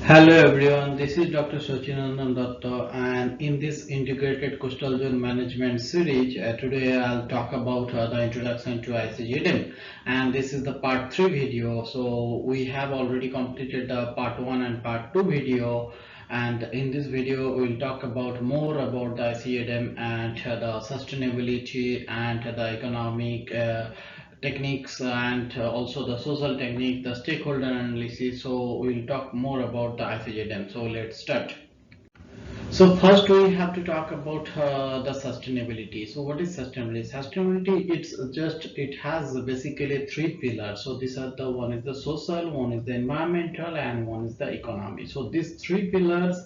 Hello everyone, this is Dr. Sachinandan Datta, and in this integrated coastal zone management series, today I'll talk about the introduction to ICZM, and this is the part 3 video. So we have already completed the part 1 and part 2 video, and in this video we'll talk about more about the ICZM and the sustainability and the economic techniques and also the social technique, the stakeholder analysis. So we'll talk more about the ICZM. So let's start. So first we have to talk about the sustainability. So what is sustainability? Sustainability, it has basically three pillars. So these are the one is the social, one is the environmental, and one is the economy. So these three pillars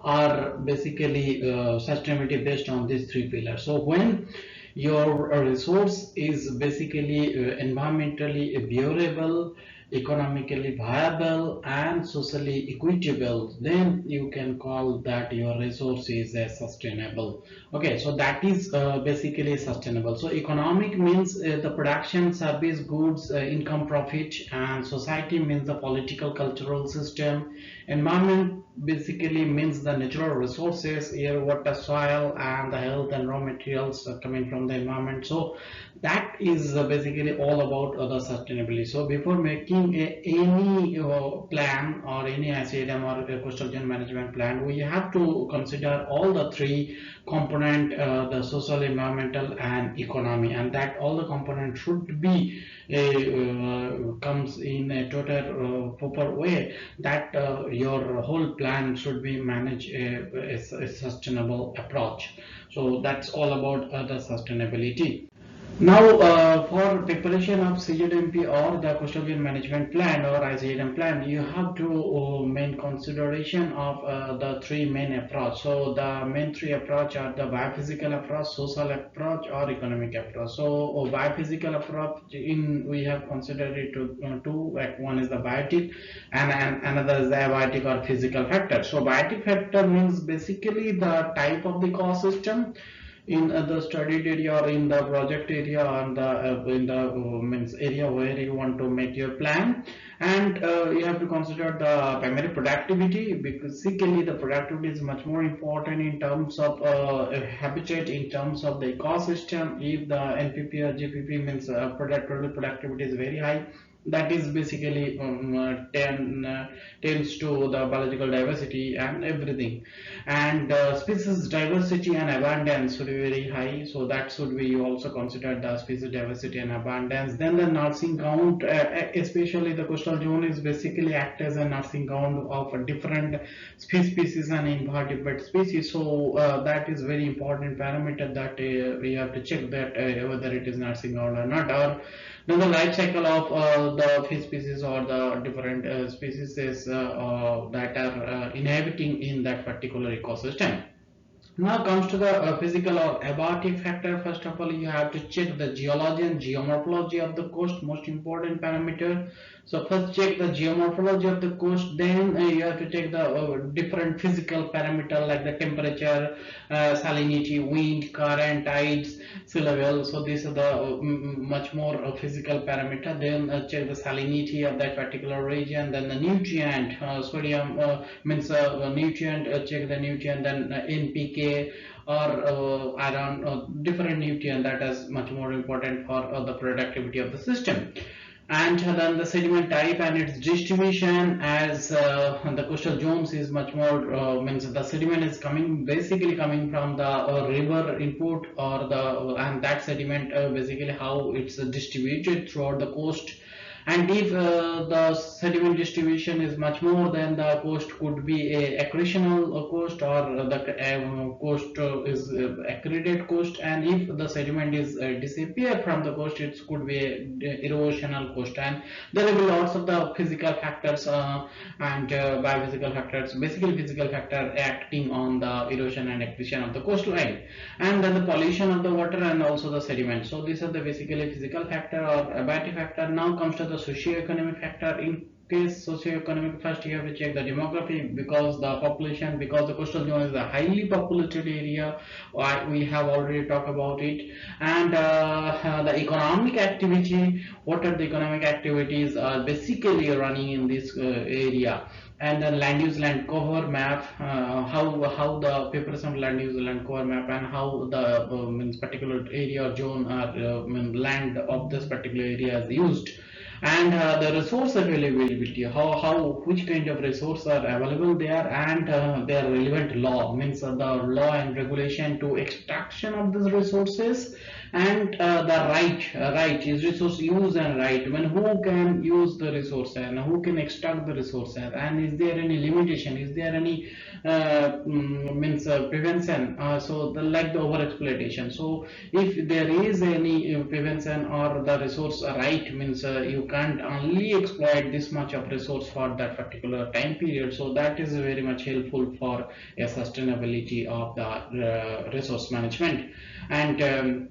are basically sustainability based on these three pillars. So when your resource is basically environmentally viewable, economically viable, and socially equitable, then you can call that your resource is sustainable. Okay, so that is basically sustainable. So economic means the production, service, goods, income, profit, and society means the political, cultural system. Environment basically means the natural resources, air, water, soil, and the health and raw materials coming from the environment. So that is basically all about the sustainability. So before making any plan or any ICZM or coastal zone management plan, we have to consider all the three component, the social, environmental, and economy, and that all the components should be comes in a total proper way, that your whole plan should be managed a sustainable approach. So that's all about the sustainability. Now, for preparation of CZMP or the coastal zone management plan or ICZM plan, you have to main consideration of the three main approach. So the main three approach are the biophysical approach, social approach, or economic approach. So biophysical approach, in we have considered it to two. Like one is the biotic, and another is the abiotic or physical factor. So biotic factor means basically the type of the ecosystem in the studied area or in the project area, and the in the means area where you want to make your plan. And you have to consider the primary productivity, because basically the productivity is much more important in terms of habitat, in terms of the ecosystem. If the NPP or GPP means productivity is very high, that is basically tends to the biological diversity and everything. And species diversity and abundance should be very high, so that should be also considered the species diversity and abundance. Then the nursing count, especially the coastal zone is basically act as a nursing count of a different species and invertebrate species. So that is very important parameter that we have to check that whether it is nursing count or not. Or then the life cycle of the fish species or the different species that are inhabiting in that particular ecosystem. Now comes to the physical or abiotic factor. First of all, you have to check the geology and geomorphology of the coast, most important parameter. So first check the geomorphology of the coast, then you have to take the different physical parameter like the temperature, salinity, wind, current, tides, sea level. So these are the much more physical parameter. Then check the salinity of that particular region. Then the nutrient, sodium means nutrient, check the nutrient. Then NPK or iron, different nutrient that is much more important for the productivity of the system. And then the sediment type and its distribution, as the coastal zones is much more means the sediment is coming basically coming from the river input, or the and that sediment basically how it's distributed throughout the coast. And if the sediment distribution is much more, then the coast could be a accretional coast, or the coast is accreted coast. And if the sediment is disappear from the coast, it could be a erosional coast. And there will be lots of the physical factors and biophysical factors, basically physical factor acting on the erosion and accretion of the coastline, and then the pollution of the water and also the sediment. So these are the basically physical factor or abiotic factor. Now comes to the socio-economic factor. In case socio-economic, first you have to check the demography, because the population, because the coastal zone is a highly populated area, we have already talked about it. And the economic activity, what are the economic activities are basically running in this area. and then land use land cover map, how the preparation of land use land cover map, and how the means particular area or zone or land of this particular area is used, and the resource availability, how which kind of resource are available there, and their relevant law, means the law and regulation to extraction of these resources, and the right is resource use and right, when who can use the resource and who can extract the resources, and is there any limitation, is there any means prevention, so the like the over exploitation. So if there is any prevention or the resource right, means you can't only exploit this much of resource for that particular time period, so that is very much helpful for a sustainability of the resource management, and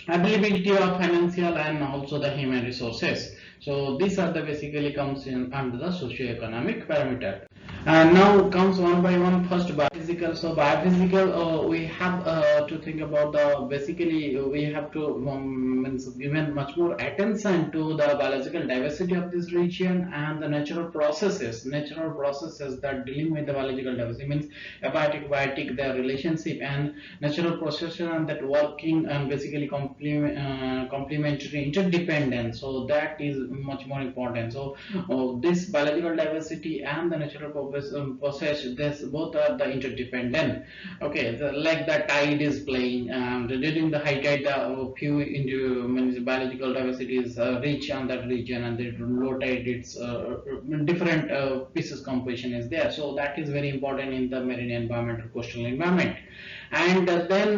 availability of financial and also the human resources. So these are the basically comes in under the socio-economic parameter. And now comes one by one. First, biophysical. So biophysical, we have to think about the basically we have to means given much more attention to the biological diversity of this region and the natural processes that dealing with the biological diversity, means abiotic, biotic, their relationship, and natural processes and that working and basically complementary interdependence. So that is much more important. So this biological diversity and the natural process, this both are the interdependent. Okay, like the tide is playing, during the high tide the few into means biological diversity is rich on that region, and the low tide it's different pieces composition is there. So that is very important in the marine environment or coastal environment. And then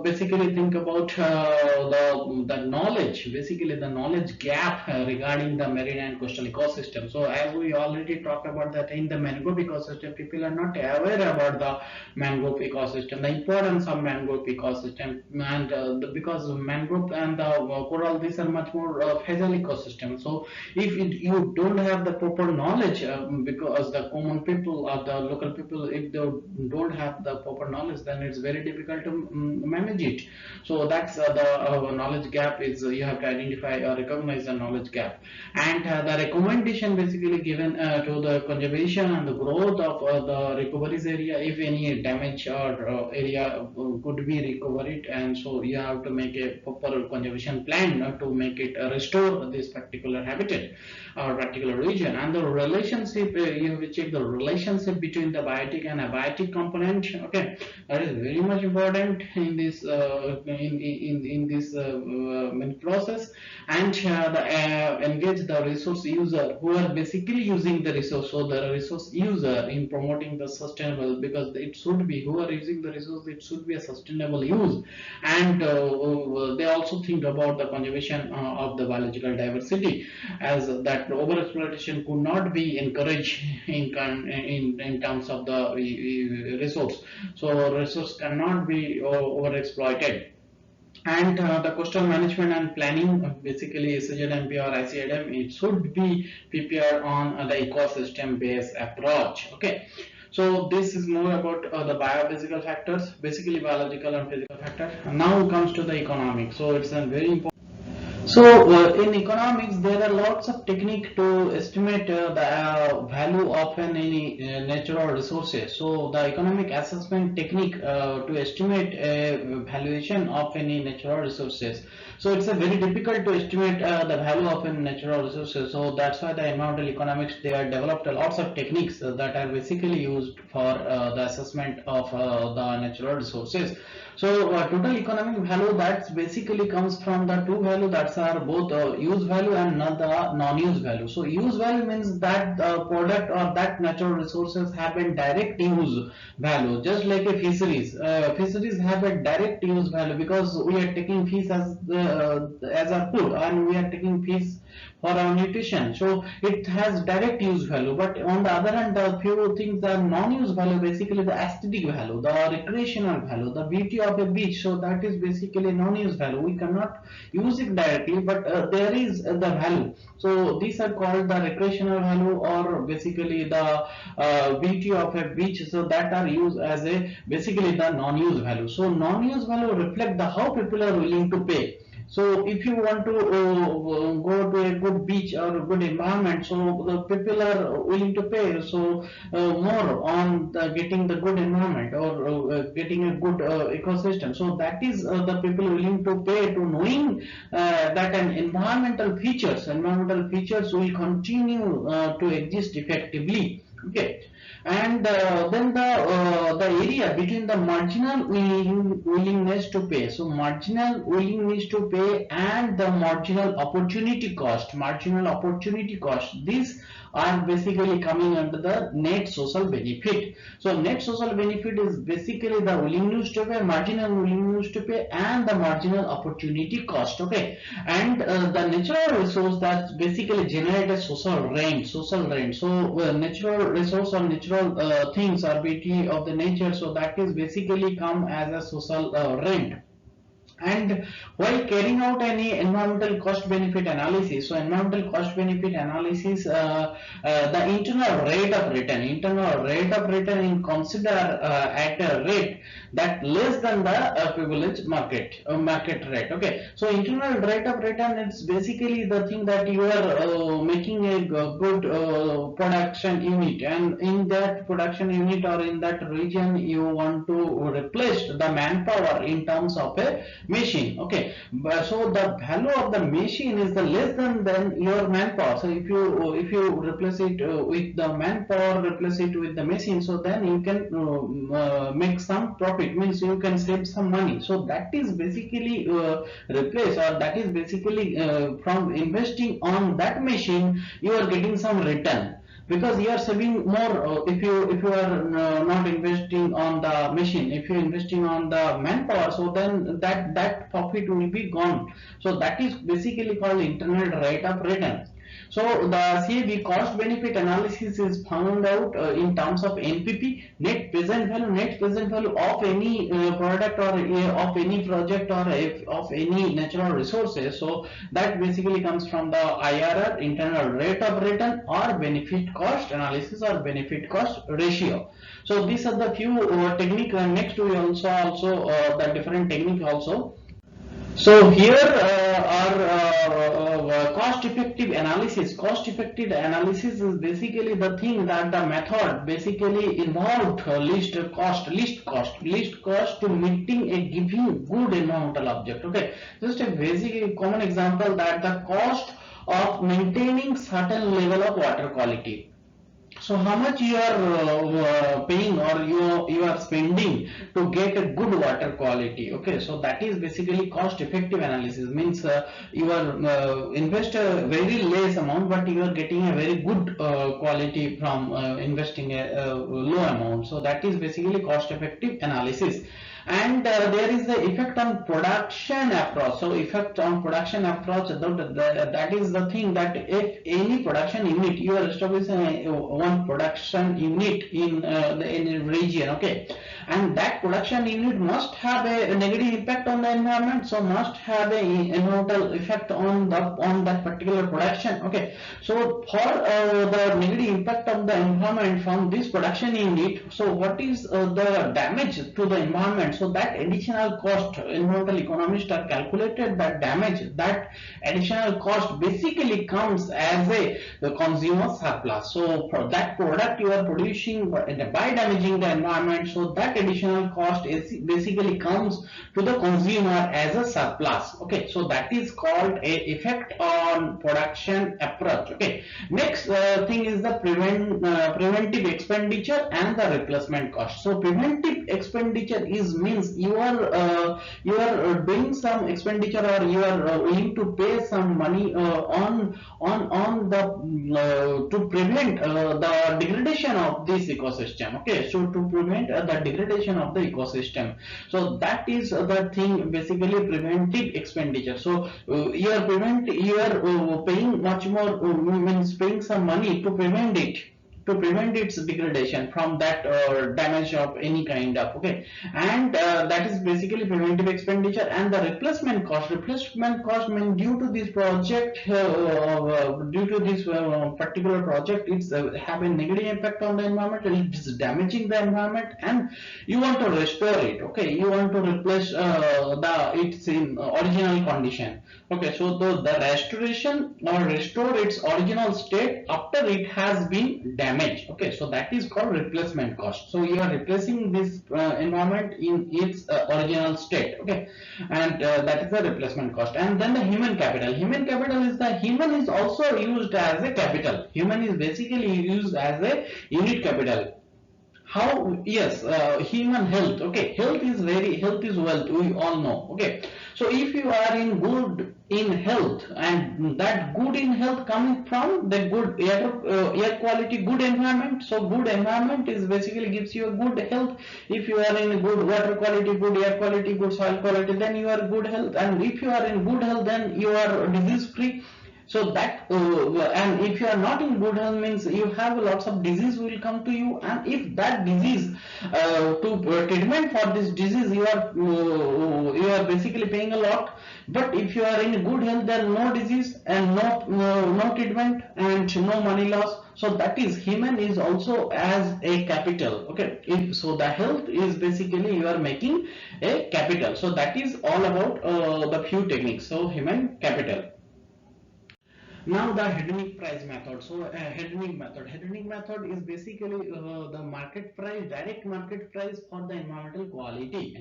basically think about the knowledge, basically the knowledge gap regarding the marine and coastal ecosystem. So as we already talked about that in the mangrove ecosystem, people are not aware about the mangrove ecosystem, the importance of mangrove ecosystem, and because mangrove and the coral, these are much more fragile ecosystem. So if you don't have the proper knowledge, because the common people or the local people, if they don't have the proper knowledge, then it's very difficult to manage it. So that's the knowledge gap is you have to identify or recognize the knowledge gap, and the recommendation basically given to the conservation and the growth of the recoveries area, if any damage or area could be recovered, and so you have to make a proper conservation plan to make it restore this particular habitat or particular region. And the relationship, you have to check the relationship between the biotic and abiotic component. Okay, that is very much important in this this process, and engage the resource user who are basically using the resource. So the resource user in promoting the sustainable, because it should be who are using the resource, it should be a sustainable use, and they also think about the conservation of the biological diversity, as that over exploitation could not be encouraged in terms of the resource. So resource cannot be over exploited. And the coastal management and planning, basically ICZM or ICZM, it should be prepared on the ecosystem based approach. Okay, so this is more about the biophysical factors, basically biological and physical factors. And now comes to the economic. So it's a very important. So in economics, there are lots of technique to estimate the value of any natural resources. So the economic assessment technique to estimate valuation of any natural resources. So it's a very difficult to estimate the value of any natural resources. So that's why the environmental economics, they are developed lots of techniques that are basically used for the assessment of the natural resources. So total economic value, that basically comes from the two value, that are both use value and the non-use value. So use value means that the product or that natural resources have a direct use value, just like a fisheries. Fisheries have a direct use value because we are taking fish as our food, and we are taking fish for our nutrition. So it has direct use value. But on the other hand, the few things are non-use value, basically the aesthetic value, the recreational value, the beauty of a beach. So that is basically non-use value. We cannot use it directly, but there is the value. So these are called the recreational value, or basically the beauty of a beach. So that are used as a basically the non-use value. So non-use value reflect the how people are willing to pay. So if you want to go to a good beach or a good environment, so the people are willing to pay so more on getting the good environment or getting a good ecosystem. So that is the people willing to pay to knowing that an environmental features will continue to exist effectively. Okay, and then the area between the marginal willingness to pay, so marginal willingness to pay and the marginal opportunity cost, these are basically coming under the net social benefit. So net social benefit is basically the willingness to pay, marginal willingness to pay, and the marginal opportunity cost. Okay, and the natural resource that basically generate a social rent. So natural resource or natural things or beauty of the nature, so that is basically come as a social rent. And while carrying out any environmental cost benefit analysis, so environmental cost benefit analysis, the internal rate of return in consider at a rate that less than the privilege market rate. Okay, so internal rate of return is basically the thing that you are making a good production unit, and in that production unit or in that region you want to replace the manpower in terms of a machine. Okay, but so the value of the machine is the less than your manpower. So if you replace it with the manpower, replace it with the machine, so then you can make some profit, means you can save some money. So that is basically replace, or that is basically from investing on that machine you are getting some return, because you are saving more if you are not investing on the machine. If you are investing on the manpower, so then that profit will be gone. So that is basically called internal rate of return. So the CAB cost benefit analysis is found out in terms of NPP, net present value of any product or of any project or of any natural resources. So that basically comes from the IRR, internal rate of return, or benefit cost analysis or benefit cost ratio. So these are the few technique. Next we also the different technique also. So here are cost effective analysis. Cost effective analysis is basically the thing that the method basically involved least cost to meeting a given good environmental object. Okay, just a basic common example, that the cost of maintaining certain level of water quality. So how much you are paying, or you are spending to get a good water quality. Okay, so that is basically cost effective analysis, means you are invest a very less amount, but you are getting a very good quality from investing a low amount. So that is basically cost effective analysis. And there is the effect on production approach. So effect on production approach, that is the thing that if any production unit, you are establishing one production unit in a region. Okay, and that production unit must have a negative impact on the environment, so must have a environmental effect on that particular production. Okay, so for the negative impact of the environment from this production unit, so what is the damage to the environment? So that additional cost, environmental economists are calculated that damage, that additional cost basically comes as the consumer surplus. So for that product you are producing by damaging the environment, so that additional cost is basically comes to the consumer as a surplus. Okay, so that is called a effect on production approach. Okay, next thing is the preventive expenditure and the replacement cost. So preventive expenditure is means you are doing some expenditure, or you are willing to pay some money on the to prevent the degradation of this ecosystem. Okay, so to prevent the degradation of the ecosystem, so that is the thing basically preventive expenditure. So you are paying much more, means paying some money to prevent it, to prevent its degradation from that damage of any kind of, okay. And that is basically preventive expenditure. And the replacement cost means due to this project, due to this particular project, it's have a negative impact on the environment, and it's damaging the environment, and you want to restore it, okay. You want to replace the its in original condition, okay. So the restoration or restore its original state after it has been damaged, okay. So that is called replacement cost. So you are replacing this environment in its original state, okay. And that is the replacement cost. And then the human capital is the human is also used as a capital. Human is basically used as a unit capital. How? Yes, human health, okay. Health is wealth, we all know, okay. So if you are in good in health, and that good in health coming from the good air quality, good environment. So good environment is basically gives you a good health. If you are in good water quality, good air quality, good soil quality, then you are good health. And if you are in good health, then you are disease free. So that and if you are not in good health, means you have lots of disease will come to you. And if that disease to treatment for this disease, you are basically paying a lot. But if you are in good health, then no disease and no treatment and no money loss. So that is human is also as a capital, okay. If so, the health is basically you are making a capital. So that is all about the few techniques. So human capital. Now the hedonic price method. So hedonic method is basically the market price, direct market price for the environmental quality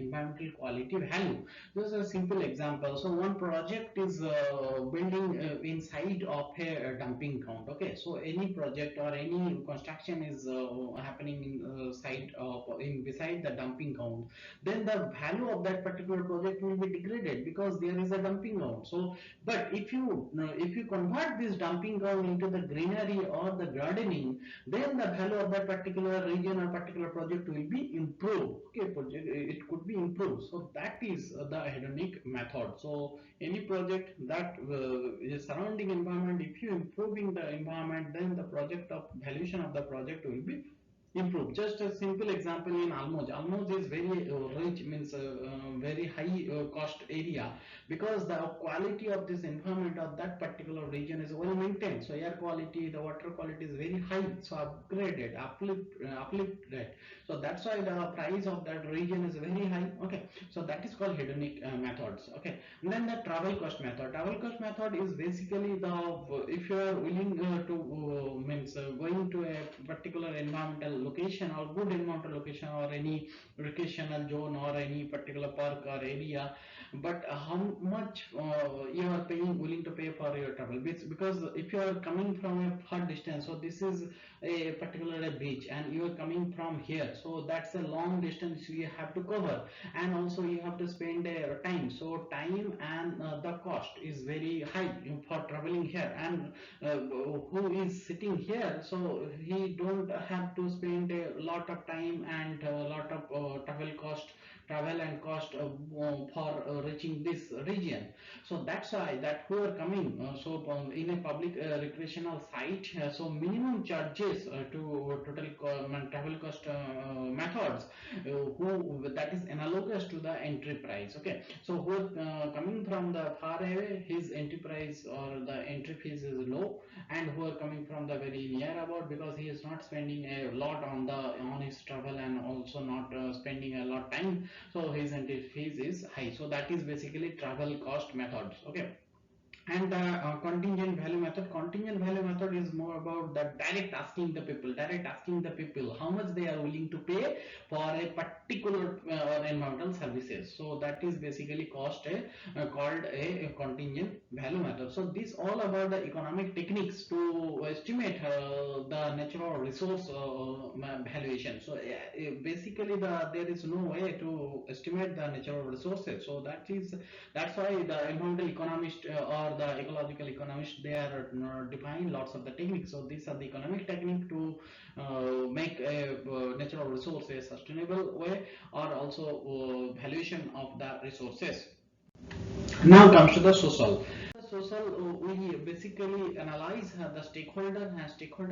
value. This is a simple example. So one project is building inside of a dumping ground, okay. So any project or any construction is happening in side of in beside the dumping ground, then the value of that particular project will be degraded because there is a dumping ground. So but if you convert this dumping ground into the greenery or the gardening, then the value of that particular region or particular project will be improved. Okay, it could be improved. So that is the hedonic method. So any project that is surrounding environment, if you improving the environment, then the project of valuation of the project will be improve. Just a simple example in Almoj. Almoj is very rich, means very high cost area, because the quality of this environment of that particular region is well maintained. So air quality, the water quality is very high, so uplifted. So that's why the price of that region is very high, okay. So that is called hedonic methods, okay. And then the travel cost method. Travel cost method is basically the if you are willing to means going to a particular environmental location or good environmental location or any recreational zone or any particular park or area, but how much you are paying willing to pay for your travel, because if you are coming from a far distance, so this is a particular beach and you are coming from here, so that's a long distance you have to cover, and also you have to spend time. So time and the cost is very high for traveling here. And who is sitting here, so he don't have to spend a lot of time and a lot of travel and cost for reaching this region. So that's why that who are coming in a public recreational site, so minimum charges to travel cost methods, who that is analogous to the entry price, okay. So who are coming from the far away, his entry price or the entry fees is low, and who are coming from the very near about, because he is not spending a lot on his travel and also not spending a lot time, so his entry fees is high. So that is basically travel cost methods, okay. And contingent value method is more about the direct asking the people how much they are willing to pay for a particular environmental services. So that is basically called a contingent value method. So this all about the economic techniques to estimate the natural resource valuation. So basically there is no way to estimate the natural resources. So that's why the environmental economist or the ecological economist, they are define lots of the techniques. So these are the economic technique to make a natural resource a sustainable way, or also valuation of the resources. Now comes to the social. social, we basically analyze stakeholder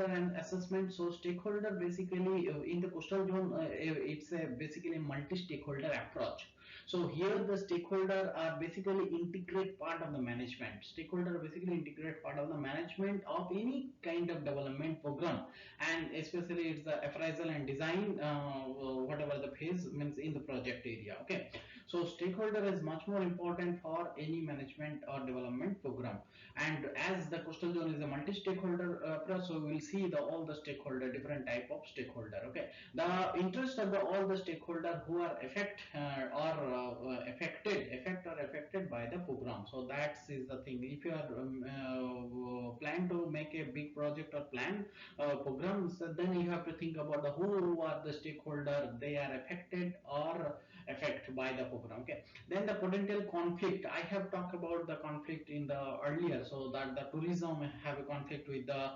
and assessment. So stakeholder basically in the coastal zone, it's a basically multi-stakeholder approach. So here the stakeholder are basically integrate part of the management. Stakeholder basically integrate part of the management of any kind of development program, and especially it's the appraisal and design, whatever the phase means in the project area. Okay, so stakeholder is much more important for any management or development program. And as the coastal zone is a multi-stakeholder approach, so we will see the all the stakeholder, different type of stakeholder. Okay, the interest of the all the stakeholder who are affected by the program. So that is the thing. If you are plan to make a big project or plan programs, then you have to think about the who are the stakeholder, they are affected or affected by the program. Okay, then the potential conflict, I have talked about the conflict in the earlier. So that the tourism have a conflict with the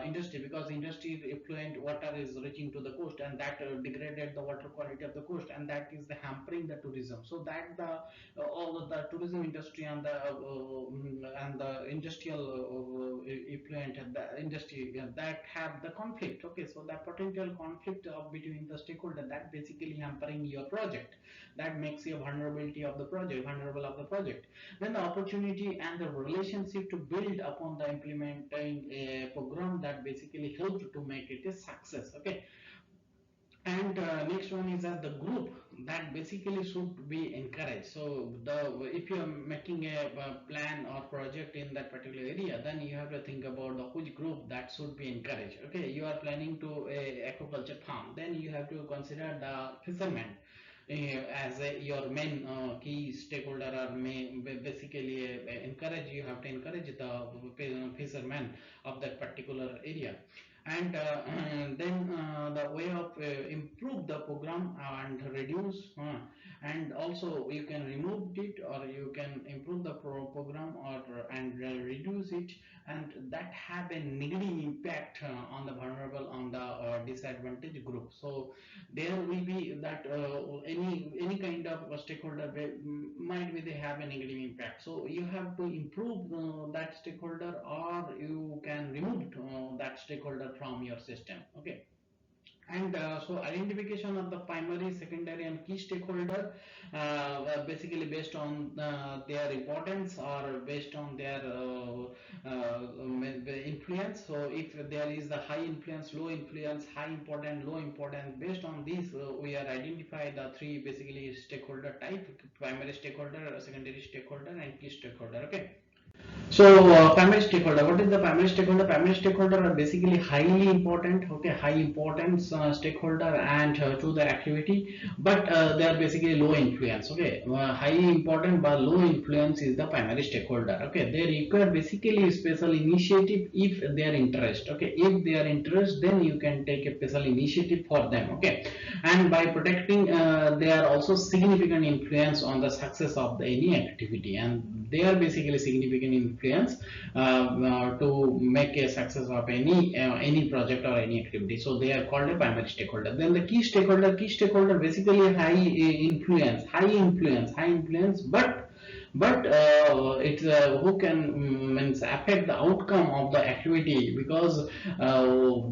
industry, because industry effluent water is reaching to the coast, and that degraded the water quality of the coast, and that is the hampering the tourism. So that the all of the tourism industry and the industrial effluent and the industry that have the conflict. Okay, so that potential conflict of between the stakeholder, that basically hampering your project, that makes you vulnerability of the project, vulnerable of the project. Then the opportunity and the relationship to build upon the implementing a program, that basically helped to make it a success. Okay, and next one is that the group, that basically should be encouraged. So the if you are making a plan or project in that particular area, then you have to think about the which group that should be encouraged. Okay, you are planning to a aquaculture farm, then you have to consider the fishermen as your main key stakeholder, or may basically encourage, you have to encourage the fishermen of that particular area. And then the way of improve the program and reduce, and also you can remove it, or you can improve the program, or and reduce it, and that have a negative impact on the vulnerable, on the disadvantaged group. So there will be that any kind of stakeholder might be they have a negative impact. So you have to improve that stakeholder, or you can remove that stakeholder from your system. Okay, and so identification of the primary, secondary, and key stakeholder, basically based on their importance, or based on their influence. So if there is the high influence, low influence, high important, low important, based on this we are identify the three basically stakeholder type: primary stakeholder, secondary stakeholder, and key stakeholder. Okay, so primary stakeholder, what is the primary stakeholder? Primary stakeholder are basically highly important. Okay, high importance stakeholder and to the activity, but they are basically low influence. Okay, highly important but low influence is the primary stakeholder. Okay, they require basically special initiative if they are interest. Okay, if they are interest, then you can take a special initiative for them. Okay, and by protecting, they are also significant influence on the success of the any activity, and they are basically significant influence to make a success of any project or any activity. So they are called a primary stakeholder. Then the key stakeholder basically high influence, but it's who can means affect the outcome of the activity, because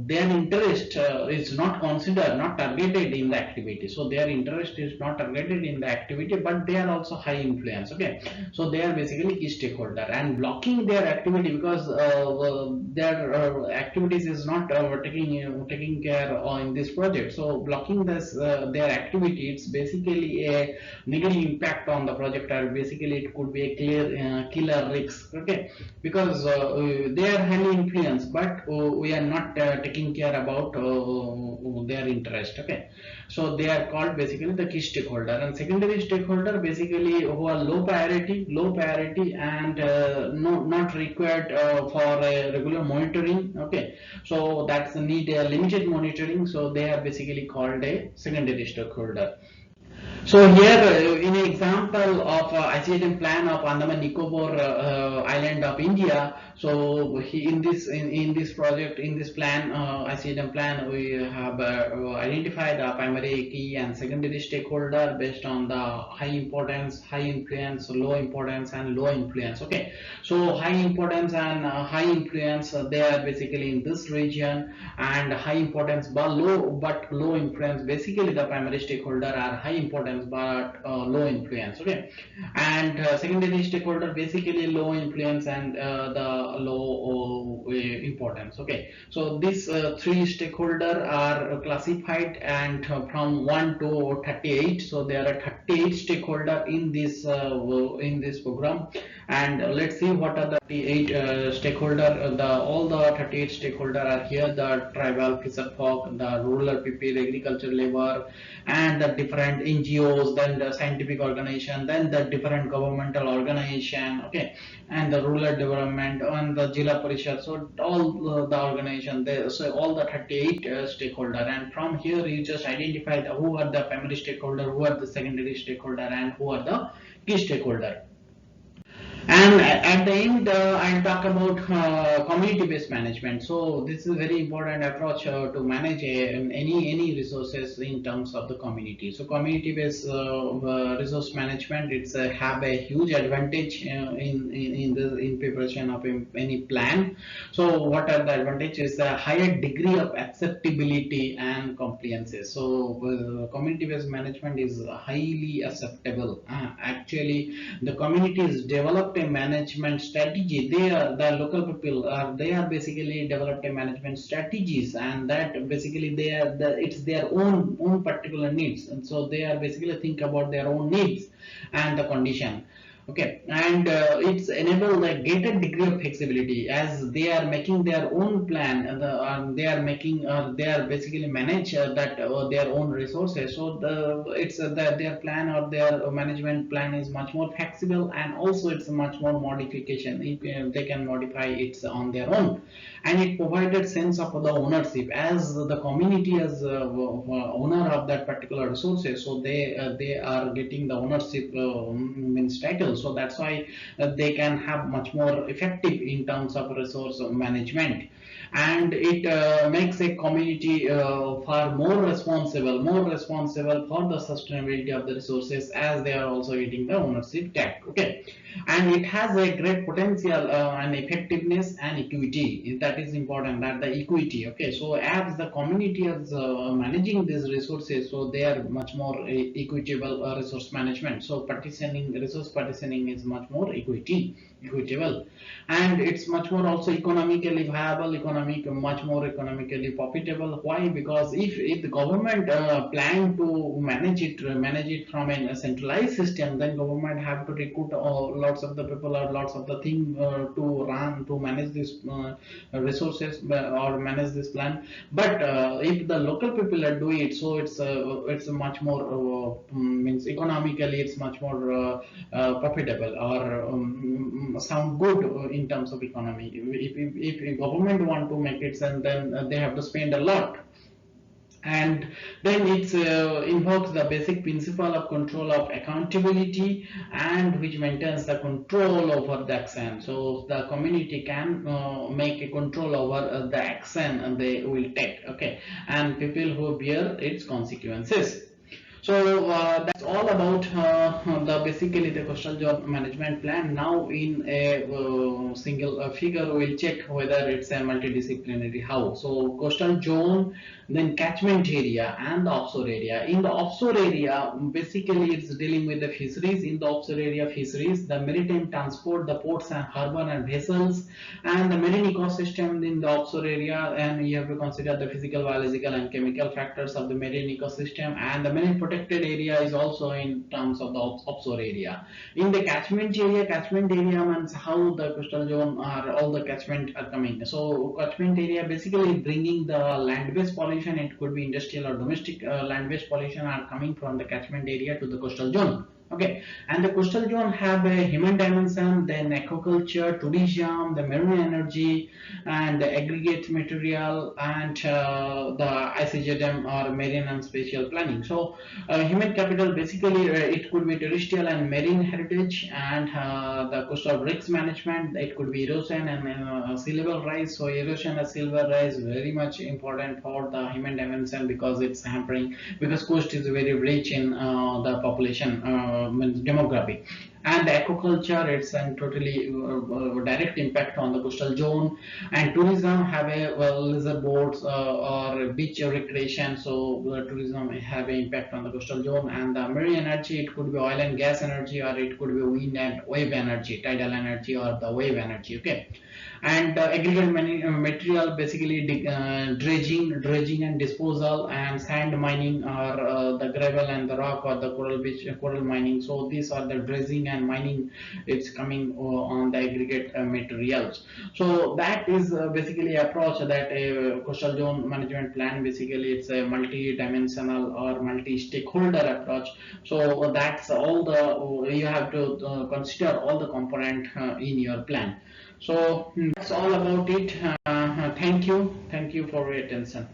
their interest is not considered, not targeted in the activity. So their interest is not targeted in the activity, but they are also high influence. Okay, so they are basically key stakeholder, and blocking their activity, because their activities is not taking care in this project. So blocking this their activity, it's basically a negative impact on the project, or basically it could be a clear killer risk. Okay, because they are highly influenced, but we are not taking care about their interest. Okay, so they are called basically the key stakeholder. And secondary stakeholder basically who are low priority and not required for regular monitoring. Okay, so that's need a limited monitoring, so they are basically called a secondary stakeholder. So here, in an example of ICZM plan of Andaman Nicobar island of India, So in this project, in this plan, ICZM plan, we have identified the primary, key, and secondary stakeholder based on the high importance, high influence, low importance, and low influence. Okay, so high importance and high influence, they are basically in this region, and high importance but low influence. Basically, the primary stakeholder are high importance but low influence. Okay, and secondary stakeholder basically low influence and the low importance. Okay, so these three stakeholder are classified, and from 1 to 38, so there are 38 stakeholder in this program. And let's see what are the 38 stakeholder. The all the 38 stakeholder are here: the tribal, fisher folk, the rural people, agriculture labor, and the different NGOs, then the scientific organization, then the different governmental organization. Okay, and the rural development and the Jila Parishad. So all the organization there. So all the 38 stakeholder, and from here you just identify who are the primary stakeholder, who are the secondary stakeholder, and who are the key stakeholder. And at the end, I'll talk about community-based management. So this is a very important approach to manage any resources in terms of the community. So community-based resource management, it's have a huge advantage in preparation of any plan. So what are the advantages? A higher degree of acceptability and compliances. So community-based management is highly acceptable. Actually, the communities developed a management strategy. They are the local people are they are basically developed a management strategies, and that basically it's their own particular needs, and so they are basically think about their own needs and the condition. Okay, and it's enable a greater degree of flexibility as they are making their own plan, and they are making they are basically manage that their own resources. So it's their plan or their management plan is much more flexible, and also it's much more modification. They can modify it on their own, and it provided sense of the ownership as the community as owner of that particular resources. So they are getting the ownership means title. So that's why they can have much more effective in terms of resource management, and it makes a community far more responsible for the sustainability of the resources as they are also getting the ownership tag. Okay, and it has a great potential and effectiveness and equity. That is important, that the equity. Okay, so as the community is managing these resources, so they are much more equitable resource management. So partitioning, resource partitioning is much more equitable, and it's much more also economically viable, much more economically profitable. Why? Because if the government plan to manage it from a centralized system, then government have to recruit lots of the people or lots of the thing to manage this resources or manage this plan. But if the local people are doing it, so it's a much more means economically it's much more profitable or sound good in terms of economy. If government want to make it, and then they have to spend a lot, and then it invokes the basic principle of control of accountability, and which maintains the control over the action. So the community can make a control over the action and they will take. Okay, and people who bear its consequences. So that's all about the basically the coastal zone management plan. Now in a single figure, we'll check whether it's a multidisciplinary how. So coastal zone, then catchment area and the offshore area. In the offshore area, basically it's dealing with the fisheries. In the offshore area, fisheries, the maritime transport, the ports and harbor and vessels, and the marine ecosystem in the offshore area. And you have to consider the physical, biological, and chemical factors of the marine ecosystem, and the marine protected area is also in terms of the offshore area. In the catchment area means how the coastal zone are all the catchment are coming. So catchment area basically bringing the land-based pollution. It could be industrial or domestic land-based pollution are coming from the catchment area to the coastal zone. Okay, and the coastal zone have a human dimension, then aquaculture, tourism, the marine energy, and the aggregate material, and the ICZM or marine and spatial planning. So, human capital basically it could be terrestrial and marine heritage, and the coastal risk management. It could be erosion and sea level rise. So, erosion and sea level rise very much important for the human dimension because it's hampering, because coast is very rich in the population demography, and aquaculture it's a totally direct impact on the coastal zone, and tourism have a leisure boats or beach recreation. So tourism have an impact on the coastal zone, and the marine energy it could be oil and gas energy, or it could be wind and wave energy, tidal energy or the wave energy. Okay, and aggregate material basically dredging and disposal, and sand mining, or the gravel and the rock, or the coral beach coral mining. So these are the dredging and mining. It's coming on the aggregate materials. So that is basically approach that a coastal zone management plan basically it's a multi-dimensional or multi-stakeholder approach. So that's all the you have to consider all the component in your plan. So that's all about it. Thank you for your attention.